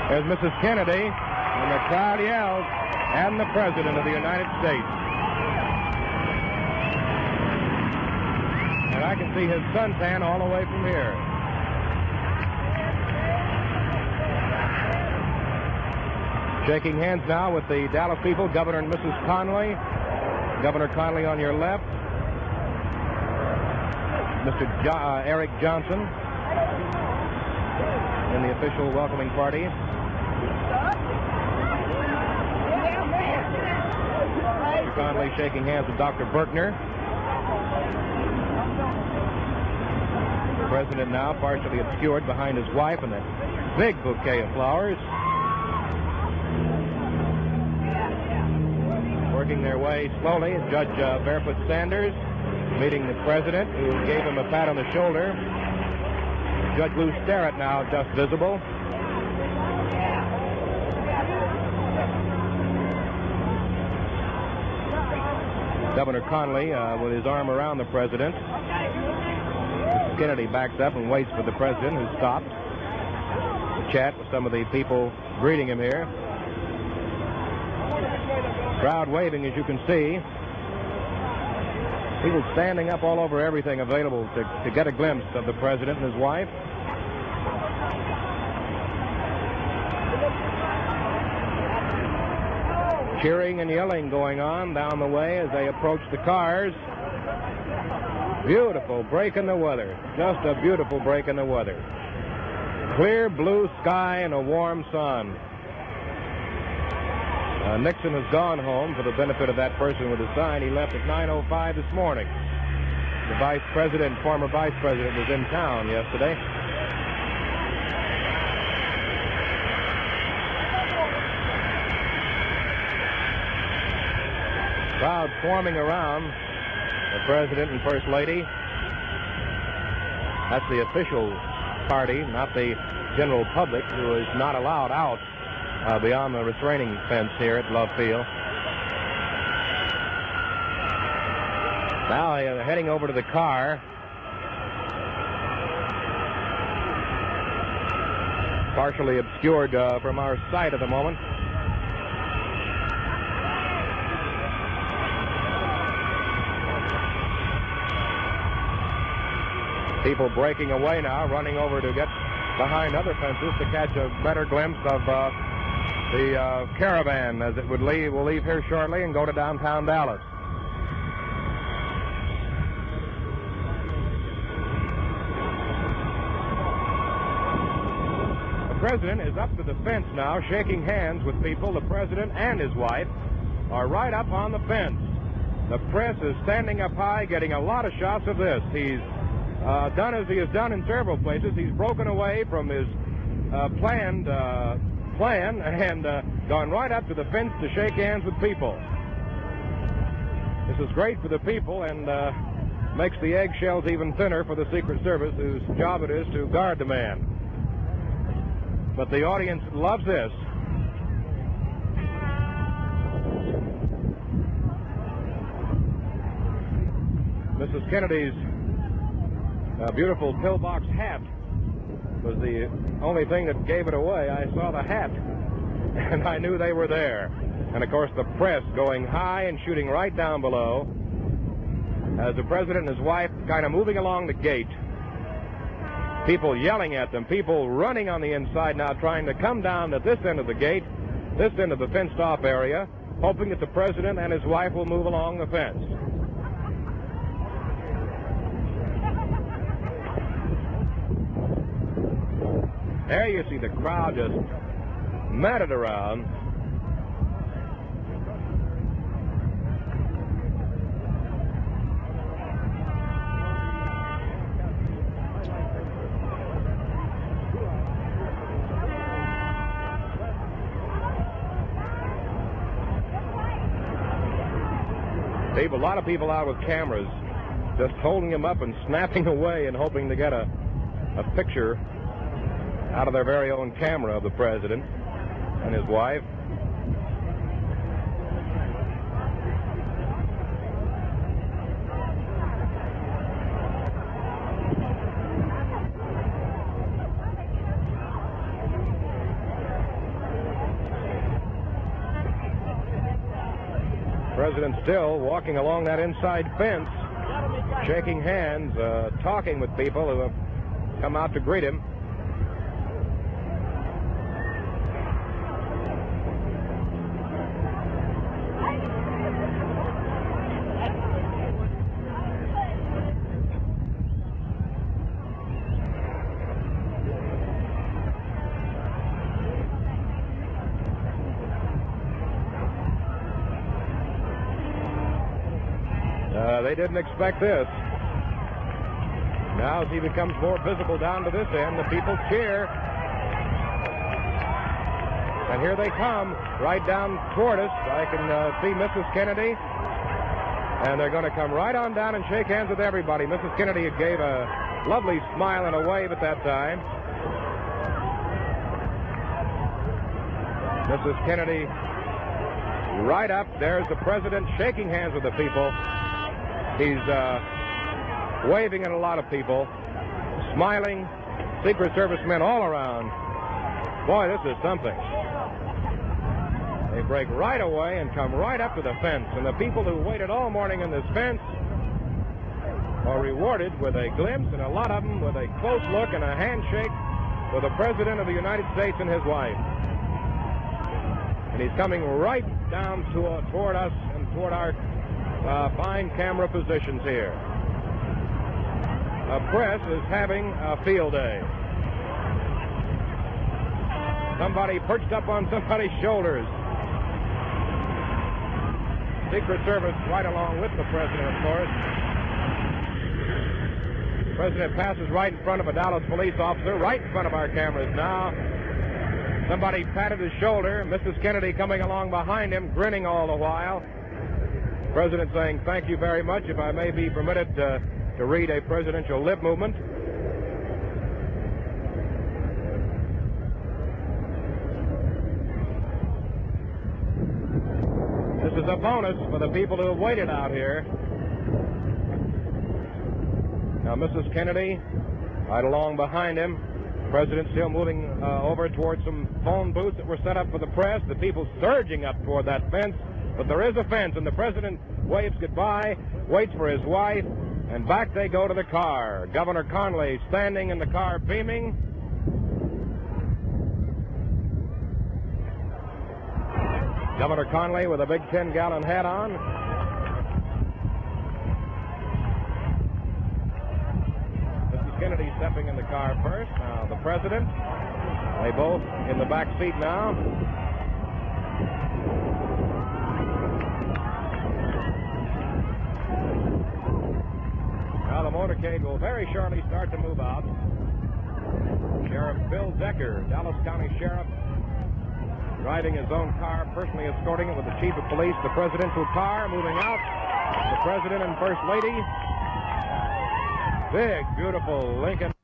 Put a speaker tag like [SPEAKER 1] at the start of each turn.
[SPEAKER 1] There's Mrs. Kennedy, and the crowd yells, and the President of the United States. And I can see his suntan all the way from here. Shaking hands now with the Dallas people, Governor and Mrs. Conley. Governor Conley on your left. Mr. Eric Johnson in the official welcoming party. Mr. Conley shaking hands with Dr. Berkner. The President now partially obscured behind his wife and a big bouquet of flowers. Working their way slowly, Judge Barefoot Sanders meeting the President, who gave him a pat on the shoulder. Judge Lou Sterrett now just visible. Governor Conley with his arm around the President. Mrs. Kennedy backs up and waits for the President, who stopped to chat with some of the people greeting him here. Crowd waving, as you can see. People standing up all over everything available to get a glimpse of the President and his wife. Cheering and yelling going on down the way as they approach the cars. Beautiful break in the weather. Just a beautiful break in the weather. Clear blue sky and a warm sun. Nixon has gone home for the benefit of that person with the sign. He left at 9:05 this morning. The Vice President, former Vice President, was in town yesterday. Crowd forming around the President and First Lady. That's the official party, not the general public, who is not allowed out beyond the restraining fence here at Love Field. Now they're heading over to the car. Partially obscured from our sight at the moment. People breaking away now, running over to get behind other fences to catch a better glimpse of the caravan as it will leave here shortly and go to downtown Dallas. The President is up to the fence now, shaking hands with people. The President and his wife are right up on the fence. The press is standing up high, getting a lot of shots of this. He's done as he has done in several places. He's broken away from his plan and gone right up to the fence to shake hands with people. This is great for the people and makes the eggshells even thinner for the Secret Service, whose job it is to guard the man. But the audience loves this. Mrs. Kennedy's beautiful pillbox hat was the only thing that gave it away. I saw the hat, and I knew they were there. And, of course, the press going high and shooting right down below as the President and his wife kind of moving along the gate. People yelling at them, people running on the inside now trying to come down at this end of the gate, this end of the fenced-off area, hoping that the President and his wife will move along the fence. There you see the crowd just matted around. A lot of people out with cameras just holding them up and snapping away and hoping to get a picture out of their very own camera of the President and his wife. President still walking along that inside fence, shaking hands, talking with people who have come out to greet him. They didn't expect this. Now, as he becomes more visible down to this end, the people cheer. And here they come, right down toward us. I can see Mrs. Kennedy. And they're going to come right on down and shake hands with everybody. Mrs. Kennedy gave a lovely smile and a wave at that time. Mrs. Kennedy right up. There's the president shaking hands with the people. He's waving at a lot of people, smiling, Secret Service men all around. Boy, this is something. They break right away and come right up to the fence, and the people who waited all morning in this fence are rewarded with a glimpse, and a lot of them with a close look and a handshake with the President of the United States and his wife. And he's coming right down toward us and toward our fine camera positions here. The press is having a field day. Somebody perched up on somebody's shoulders. Secret Service right along with the president, of course. The president passes right in front of a Dallas police officer, right in front of our cameras now. Somebody patted his shoulder. Mrs. Kennedy coming along behind him, grinning all the while. The president saying, "Thank you very much. If I may be permitted to read a presidential lip movement." This is a bonus for the people who have waited out here. Now, Mrs. Kennedy right along behind him. The president still moving over towards some phone booths that were set up for the press. The people surging up toward that fence. But there is a fence, and the president waves goodbye, waits for his wife, and back they go to the car. Governor Conley standing in the car beaming. Governor Conley with a big 10-gallon hat on. Mrs. Kennedy stepping in the car first. Now the president. They both in the back seat now. Now the motorcade will very shortly start to move out. Sheriff Bill Decker, Dallas County Sheriff, driving his own car, personally escorting it with the chief of police, the presidential car, moving out. The president and first lady. Big, beautiful Lincoln.